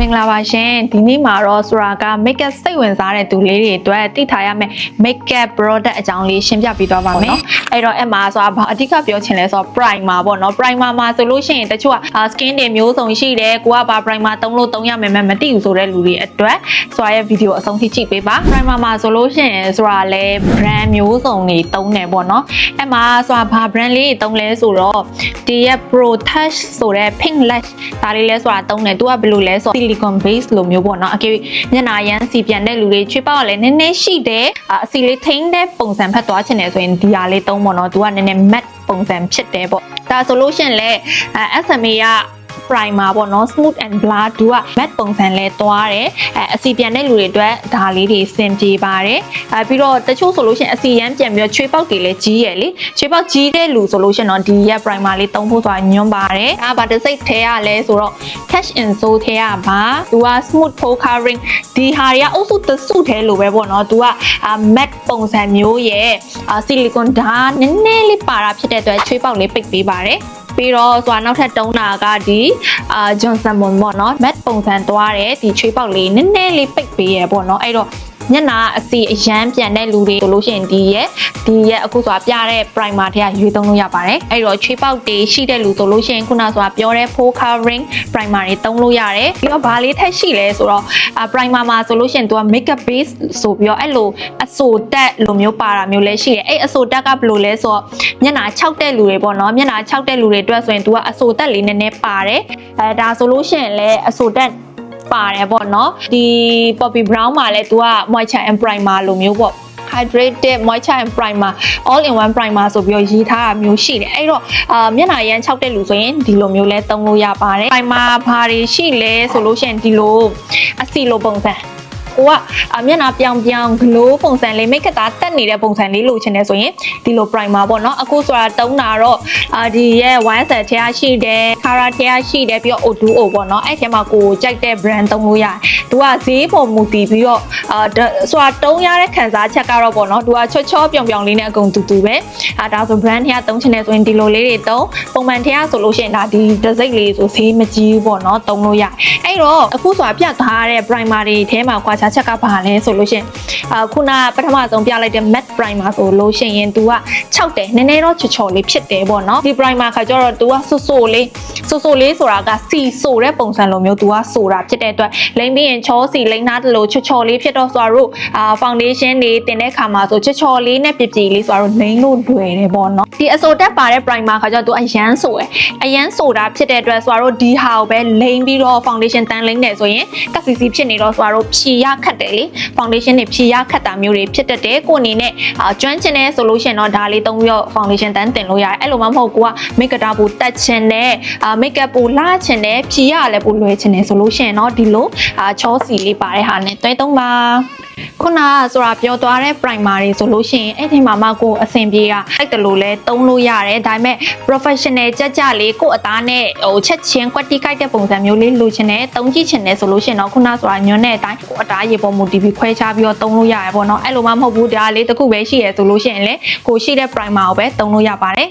မင်္ဂလာပါရှင်ဒီနေ့မှာတော့ဆိုတာက makeup စိတ်ဝင်စားတဲ့သူလေးတွေအတွက်သိထားရမယ် makeup product အကြောင်းလေးရှင်းပြပေးသွားပါမယ်အဲ့တော့အဲ့မှာဆိုတာဘာအဓိကပြောချင်လဲဆိုတော့ primer ပေါ့နော် primer မှာဆိုလို့ရှိရင်တချို့က skin တွေမျိုးစုံရှိတယ်ကိုကဘာ primer သုံးလို့သုံးရမယ်မသိဘူးဆိုတဲ့လူတွေအတွက်ဆိုတာရဲ့ video အဆုံးထိကြည့်ပေးပါ primer မှာဆိုလို့ရှိရင်ဆိုတာလဲ brand မျိုးစုံတွေသုံးတယ်ပေါ့နော်အဲ့မှာဆိုတာဘာ brand လေးတွေသုံးလဲဆိုတော့ဒီရဲ့ Pro Touch ဆိုတဲ့ pink lash ဒါလေးလဲဆိုတာသုံးတယ်သူကဘယ်လိုလဲဆိုsilicone base လိုမျိုးပေါ့နော်အကေမျက်နှာရမ်းစီပြန်တဲ့လူတွေချွေးပေါက်ကလည်းနည်းနည်းရှိတယ်အစီလေးထိန်းတဲ့ပုံစံဖတ်သွားချင်တယ်ဆိုရင်ဒီဟာလေးသုံးပေါ့နော်သူကနည်းနည်း matte ပုံစံဖြစ်တယ်ပေါ့ဒါဆိုလို့ရှိရင်လည်း SMA ကprimer ပေါ့နော် smooth and blur သူက matte ပုံစံလဲသွားတယ်အစီပြန်တဲ့လူတွေအတွက်ဒါလေးတွေစင်ပြေပါတယ်ပြီးတော့တချို့ဆိုလို့ရှိရင်အစီရမ်းပြန်ပြီးတော့ချွေးပေါက်တွေလည်းကြီးရယ်လေချွေးပေါက်ကြီးတဲ့လူဆိုလို့ရှိရင်တော့ဒီရဲ့ primer လေးသုံးဖို့ဆိုတာညွှန်းပါတယ်ဒါဗာတစ်စိတ်ထဲရလဲဆိုတော့ cash in so ထဲရပါသူက smooth pore covering ဒီဟာတွေကအုပ်စုတစုထဲလိုပဲပေါ့နော်သူက matte ပုံစံမျိုးရဲ့ silicone ဓာတ်နည်းနည်းလေးပါတာဖြစ်တဲ့အတွက်ချွေးပေါက်လေးပိတ်ပေးပါတယ်ပြီးတော့ဆိုတာနောက်ထပ်တုံးတာကဒီ Johnson ပေါ့နော် matte ပုံစံသွားတယ်ဒီချွေးပေါက်လေးနည်းနည်းလေးပိတ်ပေးရပေါ့နော်အဲ့တော့ညနာအစီအရန်ပြန်တဲ့လူတွေဆိုလို့ရှိရင်ဒီရဲ့အခုဆိုတာပြတဲ့ primer ထဲကရွေးသုံးလို့ရပါတယ်အဲ့တော့ချွေးပေါက်တွေရှိတဲ့လူဆိုလို့ရှိရင်ခုနဆိုတာပြောတဲ့ pore covering primer တွေသုံးလို့ရတယ်ပြီးတော့ဘာလေးထက်ရှိလဲဆိုတော့ primer မှာဆိုလို့ရှိရင်သူက makeup base ဆိုပြီးတော့အဲ့လိုအဆိုတက်လိုမျိုးပါတာမျိုးလည်းရှိတယ်အဲ့အဆိုတက်ကဘယ်လိုလဲဆိုတော့မျက်နှာ6တဲ့လူတွေပေါ့နော်မျက်နှာ6တဲ့လူတွေအတွက်ဆိုရင်သူကအဆိုတက်လေးနည်းနည်းပါတယ်ဒါဆိုလို့ရှိရင်လည်းအဆိုတက်ပါတယ်ပေါ့နော်ဒီ poppy brown မှာလည်း तू က moisture and primer လိုမျိုးပေါ့ hydrated moisture and primer all in one primer ဆိုပြီးရေးထားတာမျိုးရှိတယ်အဲ့တော့မျက်နှာရမ်း6တဲ့လူဆိုရင်ဒီလိုမျိုးလဲသုံးလို့ရပါတယ် primer ဘာတွေရှိလဲဆိုလို့ရှိရင်ဒီလိုအစီလိုပုံစံကိုကမျက်နှာပြောင် glow ပုံစံလေး make up သားတက်နေတဲ့ပုံစံလေးလိုချင်တယ်ဆိုရင်ဒီလို primer ပေါ့နော်အခုဆိုတာတုံးတာတော့ဒီရဲ့ YSL ထဲရှိတယ် Cara ထဲရှိတယ်ပြီးတော့ Oduo ပေါ့နော်အဲ့ထဲမှာကိုကြိုက်တဲ့ brand သုံးလို့ရတယ်သူကဈေးပေါ်မူတည်ပြီးတော့ဆိုတာတုံးရတဲ့ခံစားချက်ကတော့ပေါ့နော်သူကချောပြောင်လေးနဲ့အကုန်တူပဲဒါဆို brand ထဲသုံးချင်တယ်ဆိုရင်ဒီလိုလေးတွေသုံးပုံမှန်ထဲဆိုလို့ရှိရင်ဒါဒီတစ်စိတ်လေးဆိုဈေးမကြီးဘူးပေါ့နော်သုံးလို့ရအဲ့တော့အခုဆိုတာပြထားတဲ့ primer တွေထဲမှာကွာခြားချက်ကဘာလဲဆိုလို့ရှိရင်ခုနပထမဆုံးပြလိုက်တဲ့ matte primer ဆိုလို့ရှိရင် तू က6တယ်နည်းနည်းတော့ချော်လေးဖြစ်တယ်ပေါ့နော်ဒီ primer ခါကျတော့ तू ကဆိုးလေးဆိုတာကစီဆိုတဲ့ပုံစံလိုမျိုး तू ကဆိုတာဖြစ်တဲ့အတွက်လိမ့်ပြီးရင်ချောစီလိမ့်သားတလို့ချော်လေးဖြစ်တော့ဆိုတော့foundation တွေတင်တဲ့ခါမှာဆိုချော်လေးနဲ့ပြပြလေးဆိုတော့လိမ့်လို့လွယ်တယ်ပေါ့နော်ဒီအဆိုတက်ပါတဲ့ primer ခါကျတော့ तू အရန်ဆိုရယ်အရန်ဆိုတာဖြစ်တဲ့အတွက်ဆိုတော့ဒီဟာကိုပဲလိမ့်ပြီးတော့ foundation တန်းလိမ့်တယ်ဆိုရင်ကစီစီဖြစ်နေတော့ဆိုတော့ဖြီရခတ်တယ်လေ foundation တွေဖြီရခတ်တာမျိုးတွေဖြစ်တတ်တယ်ကိုအနေနဲ့ကျွမ်းကျင်တဲ့ solution တော့ဒါလေးသုံးပြီးတော့ foundation တန်းတင်လို့ရတယ်အဲ့လိုမှမဟုတ်ကိုက makeup တာပူတက်ချင်တဲ့makeup ပူလာချင်တဲ့ဖြီရလည်းပူလွယ်ချင်တယ် solution เนาะဒီလိုချောစီလေးပါတဲ့ဟာနဲ့တွဲသုံးပါခုနဆိုတာပြောသွားတဲ့ primer တွေဆိုလို့ရှိရင်အဲ့ဒီမှာမှကိုအဆင်ပြေတာအဲ့တလို့လဲသုံးလို့ရတယ်ဒါပေမဲ့ professional ကြလေးကိုအသားနဲ့ချက်ချင်းကွက်တီကိုက်တဲ့ပုံစံမျိုးလေးလိုချင်တယ်သုံးကြည့်ချင်တယ်ဆိုလို့ရှိရင်တော့ခုနဆိုတာညွှန်းတဲ့အတိုင်းကိုအသားရေပေါ်မူတည်ပြီးခွဲခြားပြီးတော့သုံးလို့ရတယ်ပေါ့နော်အဲ့လိုမှမဟုတ်ဘူးဒါလေးတစ်ခုပဲရှိရဆိုလို့ရှိရင်လေကိုရှိတဲ့ primer ကိုပဲသုံးလို့ရပါတယ်